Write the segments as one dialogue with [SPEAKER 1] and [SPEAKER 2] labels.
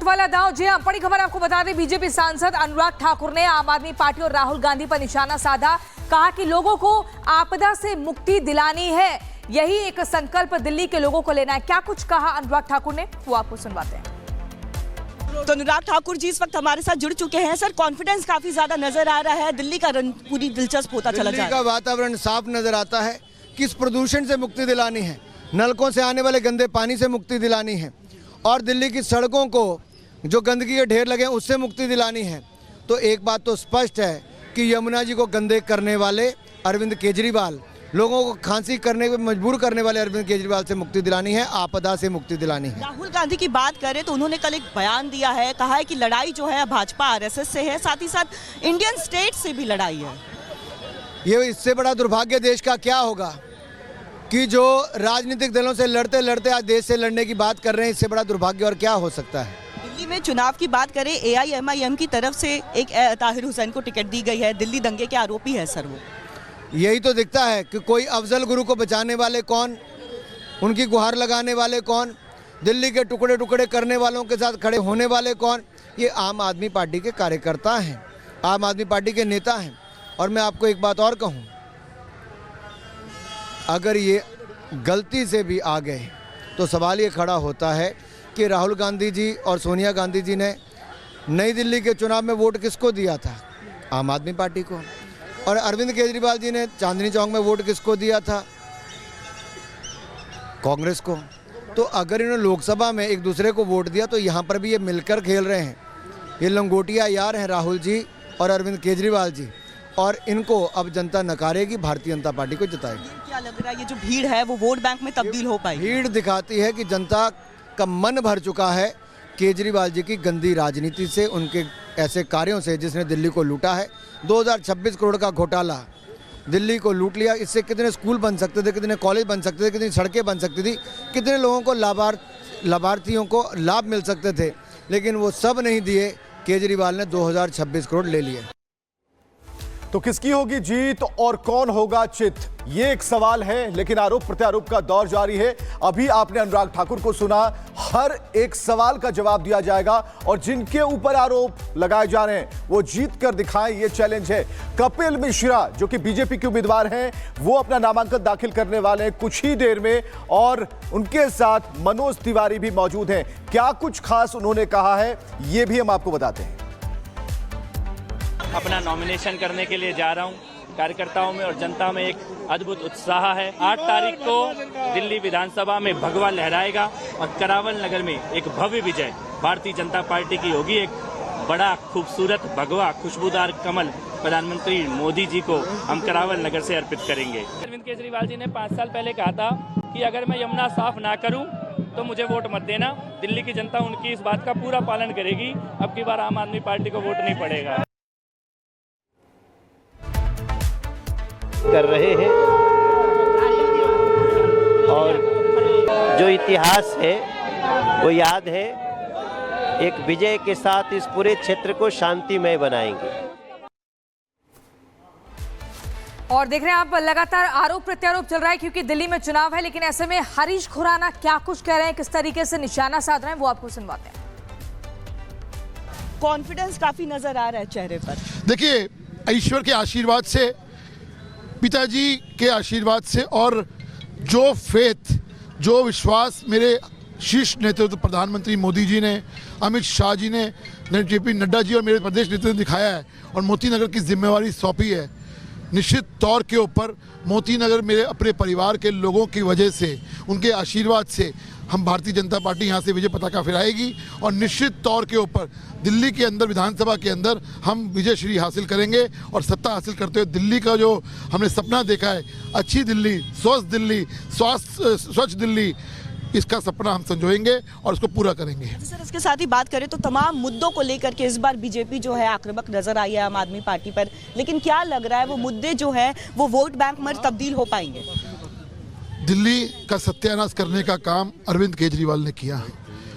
[SPEAKER 1] Vote वाला दांव। जी हां, बड़ी खबर आपको बता दें, बीजेपी सांसद अनुराग ठाकुर ने आम आदमी पार्टी और राहुल गांधी पर निशाना साधा। कहा कि लोगों को आपदा से मुक्ति दिलानी है, यही एक संकल्प दिल्ली के लोगों को लेना है। क्या कुछ कहा अनुराग ठाकुर ने, वो आपको सुनवाते हैं।
[SPEAKER 2] तो अनुराग ठाकुर जी इस वक्त हमारे साथ जुड़ चुके हैं। सर, कॉन्फिडेंस काफी ज्यादा नजर आ रहा है, दिल्ली का रन पूरी दिलचस्प होता चला जा रहा है।
[SPEAKER 3] दिल्ली का वातावरण साफ नजर आता है। किस प्रदूषण से मुक्ति दिलानी है, नलकों से आने वाले गंदे पानी से मुक्ति दिलानी है, और दिल्ली की सड़कों को जो गंदगी के ढेर लगे हैं उससे मुक्ति दिलानी है। तो एक बात तो स्पष्ट है कि यमुना जी को गंदे करने वाले अरविंद केजरीवाल, लोगों को खांसी करने पे मजबूर करने वाले अरविंद केजरीवाल से मुक्ति दिलानी है, आपदा से मुक्ति दिलानी है।
[SPEAKER 2] राहुल गांधी की बात करें तो उन्होंने कल एक बयान दिया है, कहा है कि लड़ाई जो है भाजपा आरएसएस से है, साथ ही साथ इंडियन स्टेट से भी लड़ाई है।
[SPEAKER 3] ये इससे बड़ा दुर्भाग्य देश का क्या होगा कि जो राजनीतिक दलों से लड़ते लड़ते आज देश से लड़ने की बात कर रहे हैं। इससे बड़ा दुर्भाग्य और क्या हो सकता है।
[SPEAKER 2] दिल्ली में चुनाव की बात करें, AIMIM की तरफ से एक ताहिर हुसैन को टिकट दी गई है, दिल्ली दंगे के आरोपी है सर वो।
[SPEAKER 3] यही तो दिखता है कि कोई अफजल गुरु को बचाने वाले कौन, उनकी गुहार लगाने वाले कौन, दिल्ली के टुकड़े टुकड़े करने वालों के साथ खड़े होने वाले कौन। ये आम आदमी पार्टी के कार्यकर्ता हैं, आम आदमी पार्टी के नेता हैं। और मैं आपको एक बात और कहूं, अगर ये गलती से भी आ गए तो सवाल ये खड़ा होता है कि राहुल गांधी जी और सोनिया गांधी जी ने नई दिल्ली के चुनाव में वोट किसको दिया था? आम आदमी पार्टी को। और अरविंद केजरीवाल जी ने चांदनी चौक में वोट किसको दिया था? कांग्रेस को। तो अगर इन्होंने लोकसभा में एक दूसरे को वोट दिया तो यहाँ पर भी ये मिलकर खेल रहे हैं। ये लंगोटिया यार हैं राहुल जी और अरविंद केजरीवाल जी, और इनको अब जनता नकारेगी, भारतीय जनता पार्टी को जिताएगी।
[SPEAKER 2] क्या लग रहा है ये जो भीड़ है वो वोट बैंक में तब्दील हो पाएगी?
[SPEAKER 3] भीड़ दिखाती है कि जनता का मन भर चुका है केजरीवाल जी की गंदी राजनीति से, उनके ऐसे कार्यों से जिसने दिल्ली को लूटा है। 2026 करोड़ का घोटाला, दिल्ली को लूट लिया। इससे कितने स्कूल बन सकते थे, कितने कॉलेज बन सकते थे, कितनी सड़कें बन सकती थी, कितने लोगों को लाभार्थियों को लाभ मिल सकते थे, लेकिन वो सब नहीं दिए। केजरीवाल ने 2026 करोड़ ले लिए।
[SPEAKER 4] तो किसकी होगी जीत और कौन होगा चित, ये एक सवाल है। लेकिन आरोप प्रत्यारोप का दौर जारी है। अभी आपने अनुराग ठाकुर को सुना, हर एक सवाल का जवाब दिया जाएगा और जिनके ऊपर आरोप लगाए जा रहे हैं वो जीत कर दिखाएं, ये चैलेंज है। कपिल मिश्रा जो कि बीजेपी के उम्मीदवार हैं, वो अपना नामांकन दाखिल करने वाले हैं कुछ ही देर में, और उनके साथ मनोज तिवारी भी मौजूद हैं। क्या कुछ खास उन्होंने कहा है ये भी हम आपको बताते हैं।
[SPEAKER 5] अपना नॉमिनेशन करने के लिए जा रहा हूं। कार्यकर्ताओं में और जनता में एक अद्भुत उत्साह है। 8 तारीख को दिल्ली विधानसभा में भगवा लहराएगा और करावल नगर में एक भव्य विजय भारतीय जनता पार्टी की होगी। एक बड़ा खूबसूरत भगवा खुशबूदार कमल प्रधानमंत्री मोदी जी को हम करावल नगर से अर्पित करेंगे। अरविंद केजरीवाल जी ने 5 साल पहले कहा था कि अगर मैं यमुना साफ ना करूं तो मुझे वोट मत देना। दिल्ली की जनता उनकी इस बात का पूरा पालन करेगी। अब की बार आम आदमी पार्टी को वोट नहीं पड़ेगा।
[SPEAKER 6] कर रहे हैं और जो इतिहास है वो याद है, एक विजय के साथ इस पूरे क्षेत्र को शांतिमय बनाएंगे।
[SPEAKER 1] और देख रहे हैं आप, लगातार आरोप प्रत्यारोप चल रहा है क्योंकि दिल्ली में चुनाव है। लेकिन ऐसे में हरीश खुराना क्या कुछ कह रहे हैं, किस तरीके से निशाना साध रहे हैं, वो आपको सुनवाते हैं।
[SPEAKER 2] कॉन्फिडेंस काफी नजर आ रहा है चेहरे पर।
[SPEAKER 7] देखिए, ईश्वर के आशीर्वाद से, पिताजी के आशीर्वाद से, और जो फेथ, जो विश्वास मेरे शीर्ष नेतृत्व प्रधानमंत्री मोदी जी ने, अमित शाह जी ने, JP नड्डा जी और मेरे प्रदेश नेतृत्व ने दिखाया है और मोती नगर की जिम्मेवारी सौंपी है, निश्चित तौर के ऊपर मोती नगर मेरे अपने परिवार के लोगों की वजह से, उनके आशीर्वाद से हम भारतीय जनता पार्टी यहाँ से विजय पताका फहराएगी और निश्चित तौर के ऊपर दिल्ली के अंदर, विधानसभा के अंदर हम विजय श्री हासिल करेंगे। और सत्ता हासिल करते हुए दिल्ली का जो हमने सपना देखा है, अच्छी दिल्ली, स्वस्थ दिल्ली, स्वच्छ दिल्ली, इसका सपना हम संजोएंगे और उसको पूरा करेंगे।
[SPEAKER 2] सर, इसके साथ ही बात करें तो तमाम मुद्दों को लेकर के इस बार बीजेपी जो है आक्रामक नजर आई है आम आदमी पार्टी पर, लेकिन क्या लग रहा है वो मुद्दे जो है वो वोट बैंक में तब्दील हो पाएंगे?
[SPEAKER 7] दिल्ली का सत्यानाश करने का काम अरविंद केजरीवाल ने किया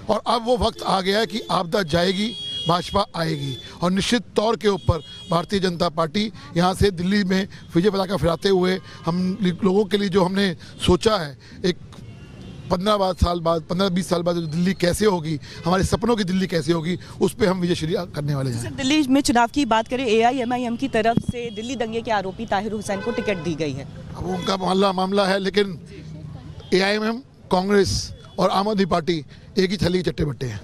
[SPEAKER 7] और अब वो वक्त आ गया है कि आपदा जाएगी, भाजपा आएगी और निश्चित तौर के ऊपर भारतीय जनता पार्टी यहाँ से दिल्ली में विजय पताका फहराते हुए हम लोगों के लिए जो हमने सोचा है, एक 15-20 साल बाद दिल्ली कैसे होगी, हमारे सपनों की दिल्ली कैसे होगी, उस पर हम विजयश्री करने वाले हैं।
[SPEAKER 2] दिल्ली में चुनाव की बात करें, AIMIM की तरफ से दिल्ली दंगे के आरोपी ताहिर हुसैन को टिकट दी गई है।
[SPEAKER 7] अब उनका मामला है, लेकिन AIMIM, कांग्रेस और आम आदमी पार्टी एक ही थैली के चट्टे बट्टे हैं।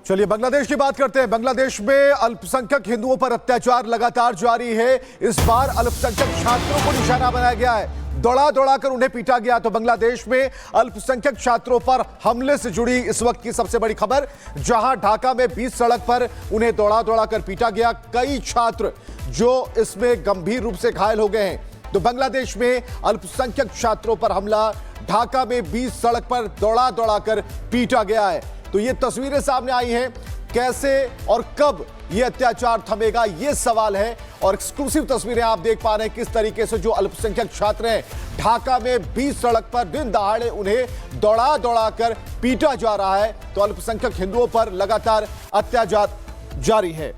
[SPEAKER 4] चलिए बांग्लादेश की बात करते हैं। बांग्लादेश में अल्पसंख्यक हिंदुओं पर अत्याचार लगातार जारी है। इस बार अल्पसंख्यक छात्रों को निशाना बनाया गया है, दौड़ा कर उन्हें पीटा गया। तो बांग्लादेश में अल्पसंख्यक छात्रों पर हमले से जुड़ी इस वक्त की सबसे बड़ी खबर, जहां ढाका में 20 सड़क पर उन्हें दौड़ा कर पीटा गया। कई छात्र जो इसमें गंभीर रूप से घायल हो गए हैं। तो बांग्लादेश में अल्पसंख्यक छात्रों पर हमला, ढाका में 20 सड़क पर दौड़ा कर पीटा गया है। तो ये तस्वीरें सामने आई हैं, कैसे और कब ये अत्याचार थमेगा, ये सवाल है। और एक्सक्लूसिव तस्वीरें आप देख पा रहे हैं किस तरीके से जो अल्पसंख्यक छात्र हैं, ढाका में 20 सड़क पर दिन दहाड़े उन्हें दौड़ा कर पीटा जा रहा है। तो अल्पसंख्यक हिंदुओं पर लगातार अत्याचार जारी है।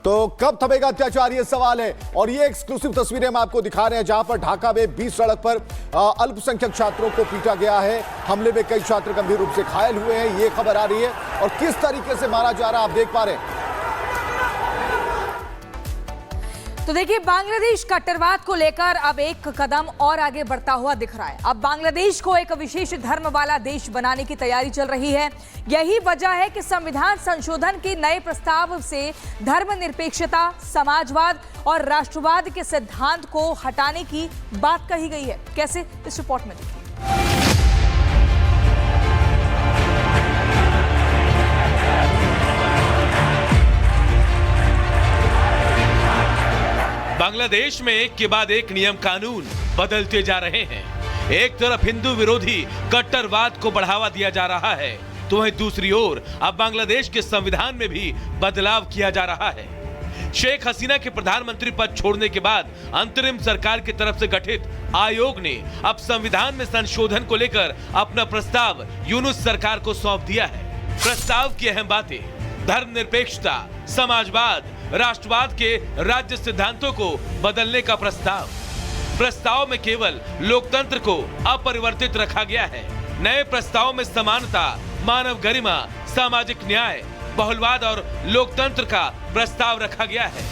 [SPEAKER 4] तो कब थमेगा अत्याचार, ये सवाल है। और ये एक्सक्लूसिव तस्वीरें हम आपको दिखा रहे हैं, जहां पर ढाका में 20 सड़क पर अल्पसंख्यक छात्रों को पीटा गया है। हमले में कई छात्र गंभीर रूप से घायल हुए हैं, ये खबर आ रही है। और किस तरीके से मारा जा रहा है आप देख पा रहे हैं।
[SPEAKER 1] तो देखिए, बांग्लादेश कट्टरवाद को लेकर अब एक कदम और आगे बढ़ता हुआ दिख रहा है। अब बांग्लादेश को एक विशेष धर्म वाला देश बनाने की तैयारी चल रही है। यही वजह है कि संविधान संशोधन के नए प्रस्ताव से धर्मनिरपेक्षता, समाजवाद और राष्ट्रवाद के सिद्धांत को हटाने की बात कही गई है। कैसे, इस रिपोर्ट में देखिए।
[SPEAKER 8] बांग्लादेश में एक के बाद एक नियम कानून बदलते जा रहे हैं। एक तरफ हिंदू विरोधी कट्टरवाद को बढ़ावा दिया जा रहा है, तो वहीं दूसरी ओर अब बांग्लादेश के संविधान में भी बदलाव किया जा रहा है। शेख हसीना के प्रधानमंत्री पद छोड़ने के बाद अंतरिम सरकार की तरफ से गठित आयोग ने अब संविधान में संशोधन को लेकर अपना प्रस्ताव यूनुस सरकार को सौंप दिया है। प्रस्ताव की अहम बातें: धर्मनिरपेक्षता, समाजवाद, राष्ट्रवाद के राज्य सिद्धांतों को बदलने का प्रस्ताव। प्रस्ताव में केवल लोकतंत्र को अपरिवर्तित रखा गया है। नए प्रस्ताव में समानता, मानव गरिमा, सामाजिक न्याय, बहुलवाद और लोकतंत्र का प्रस्ताव रखा गया है।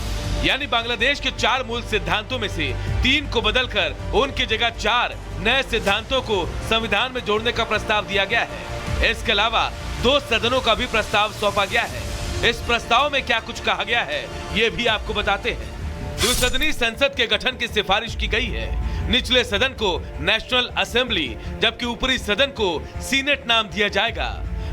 [SPEAKER 8] यानी बांग्लादेश के 4 मूल सिद्धांतों में से 3 को बदलकर उनकी जगह 4 नए सिद्धांतों को संविधान में जोड़ने का प्रस्ताव दिया गया है। इसके अलावा 2 सदनों का भी प्रस्ताव सौंपा गया है। इस प्रस्ताव में क्या कुछ कहा गया है, ये भी आपको बताते हैं। द्विसदनी संसद के गठन की सिफारिश की गई है। निचले सदन को नेशनल असेंबली, जबकि ऊपरी सदन को सीनेट नाम दिया जाएगा।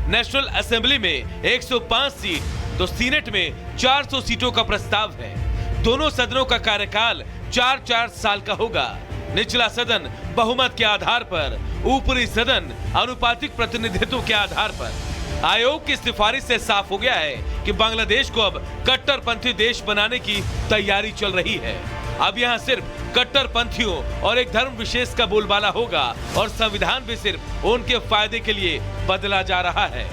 [SPEAKER 8] नेशनल असेंबली में 105 सीट, तो सीनेट में 400 सीटों का प्रस्ताव है। दोनों सदनों का कार्यकाल 4-4 साल का होगा। निचला सदन बहुमत के आधार पर, ऊपरी सदन अनुपातिक प्रतिनिधित्व के आधार पर। आयोग की सिफारिश से साफ हो गया है कि बांग्लादेश को अब कट्टरपंथी देश बनाने की तैयारी चल रही है। अब यहाँ सिर्फ कट्टरपंथियों और एक धर्म विशेष का बोलबाला होगा और संविधान भी सिर्फ उनके फायदे के लिए बदला जा रहा है।